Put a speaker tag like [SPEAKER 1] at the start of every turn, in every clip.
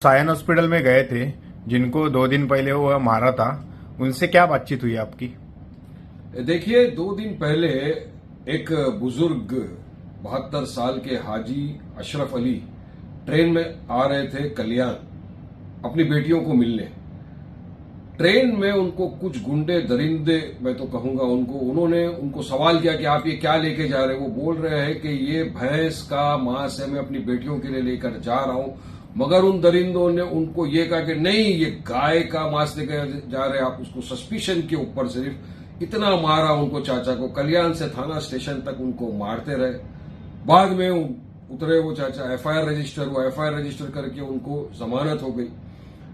[SPEAKER 1] Sion hospital में गए थे जिनको 2 दिन पहले वो मारा था, उनसे क्या बातचीत हुई आपकी?
[SPEAKER 2] देखिए, 2 दिन पहले एक बुजुर्ग 72 साल के हाजी अशरफ अली ट्रेन में आ रहे थे कल्याण अपनी बेटियों को मिलने। ट्रेन में उनको कुछ गुंडे दरिंदे, मैं तो कहूंगा उन्होंने उनको सवाल किया कि आप ये क्या लेके जा रहे हैं। वो बोल रहे हैं कि ये भैंस का मांस है, मैं अपनी बेटियों के लिए लेकर जा रहा हूं। मगर उन दरिंदों ने उनको ये कहा कि नहीं, ये गाय का मांस लेकर जा रहे हैं आप। उसको सस्पिशन के ऊपर सिर्फ इतना मारा उनको, चाचा को, कल्याण से थाना स्टेशन तक उनको मारते रहे। बाद में उतरे वो चाचा, एफआईआर रजिस्टर हुआ, एफआईआर रजिस्टर करके उनको जमानत हो गई।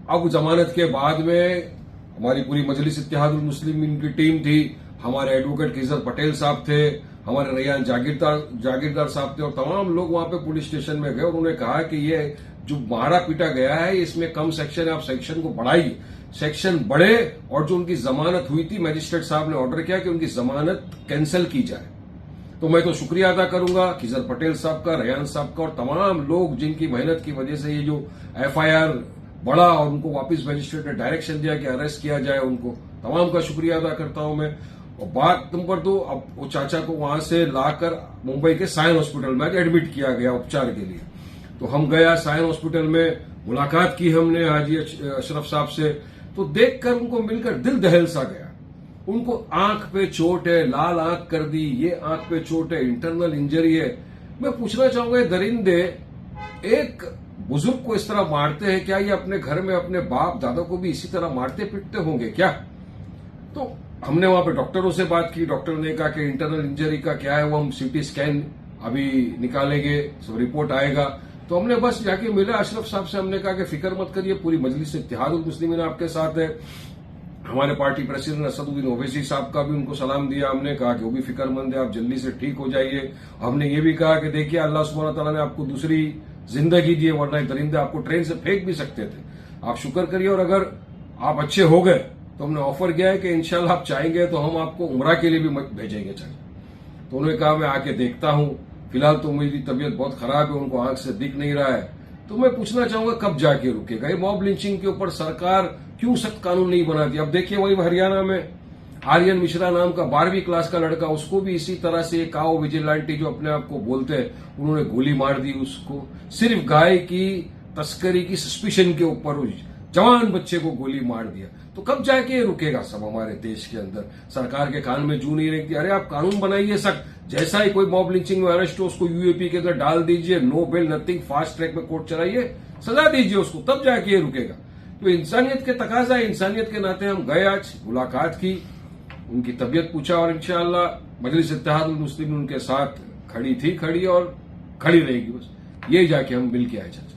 [SPEAKER 2] अब जमानत के बाद में हमारी पूरी मजलिस इत्तेहादुल मुस्लिमीन की टीम थी, हमारे एडवोकेट खिजर पटेल साहब थे, हमारे रैयान जागीरदार साहब थे, और तमाम लोग वहां पे पुलिस स्टेशन में गए। उन्होंने कहा कि ये जो मारा पीटा गया है इसमें कम सेक्शन है, आप सेक्शन को बढ़ाइए, सेक्शन बढ़े। और जो उनकी जमानत हुई थी, मजिस्ट्रेट साहब ने ऑर्डर किया कि उनकी जमानत कैंसिल की जाए। तो मैं तो शुक्रिया अदा करूंगा खिजर पटेल साहब का, रैयान साहब का, और तमाम लोग जिनकी मेहनत की वजह से ये जो एफआईआर बढ़ा और उनको वापस मजिस्ट्रेट ने डायरेक्शन दिया कि अरेस्ट किया जाए, उनको तमाम का शुक्रिया अदा करता हूं मैं। और बात नंबर 2, अब वो चाचा को वहां से लाकर मुंबई के सायन हॉस्पिटल में एडमिट किया गया उपचार के लिए। तो हम गया सायन हॉस्पिटल में, मुलाकात की हमने हाजी अशरफ साहब से। तो देखकर उनको मिलकर दिल दहल सा गया। उनको आंख पे चोट है, लाल आंख कर दी, ये आंख पे चोट है, इंटरनल इंजरी है। मैं पूछना चाहूंगा, दरिंदे एक बुजुर्ग को इस तरह मारते हैं, क्या ये अपने घर में अपने बाप दादा को भी इसी तरह मारते पीटते होंगे क्या? तो हमने वहां पे डॉक्टरों से बात की। डॉक्टर ने कहा कि इंटरनल इंजरी का क्या है वो हम सीटी स्कैन अभी निकालेंगे, सब रिपोर्ट आएगा। तो हमने बस जाके मिले अशरफ साहब से, हमने कहा कि फिक्र मत करिए, पूरी मजलिस इत्तेहादुल मुस्लिमीन आपके साथ है। हमारे पार्टी प्रेसिडेंट असदुद्दीन ओवैसी साहब का भी उनको सलाम दिया, हमने कहा कि वो भी फिक्रमंद है, आप जल्दी से ठीक हो जाइए। हमने ये भी कहा कि देखिए, अल्लाह सुब्हानहू तआला ने आपको दूसरी जिंदगी दी है, वरना दरिंदे आपको ट्रेन से फेंक भी सकते थे। आप शुक्र करिए, और अगर आप अच्छे हो गए तो हमने ऑफर किया है कि इंशाल्लाह आप चाहेंगे तो हम आपको उम्रा के लिए भी भेजेंगे चाहिए। तो उन्होंने कहा मैं आके देखता हूं, फिलहाल तो मेरी तबीयत बहुत खराब है, उनको आंख से दिख नहीं रहा है। तो मैं पूछना चाहूंगा कब जाके रुकेगा ये मॉब लिंचिंग के ऊपर? सरकार क्यों सख्त कानून नहीं बनाती? अब देखिए, वही हरियाणा में आर्यन मिश्रा नाम का 12वीं क्लास का लड़का, उसको भी इसी तरह से एक आओ विजिलेंटी जो अपने आप को बोलते हैं, उन्होंने गोली मार दी उसको, सिर्फ गाय की तस्करी की सस्पिशन के ऊपर उस जवान बच्चे को गोली मार दिया। तो कब जाके रुकेगा सब हमारे देश के अंदर? सरकार के कान में जू नहीं रेंगती। अरे आप कानून बनाइए सख्त, जैसा ही कोई मॉब लिंचिंग में अरेस्ट हो उसको यूएपी के अंदर डाल दीजिए, no bail nothing, fast track में कोर्ट चलाइए, सजा दीजिए उसको, तब जाके ये रुकेगा। तो इंसानियत के तकाजा है, इंसानियत के नाते हम गए, आज मुलाकात की, उनकी तबीयत पूछा, और इंशाअल्लाह मजलिस इत्तेहादुल मुस्लिमीन उनके साथ खड़ी थी, खड़ी और खड़ी रहेगी। बस यही जाके हम मिल के आए चाचा।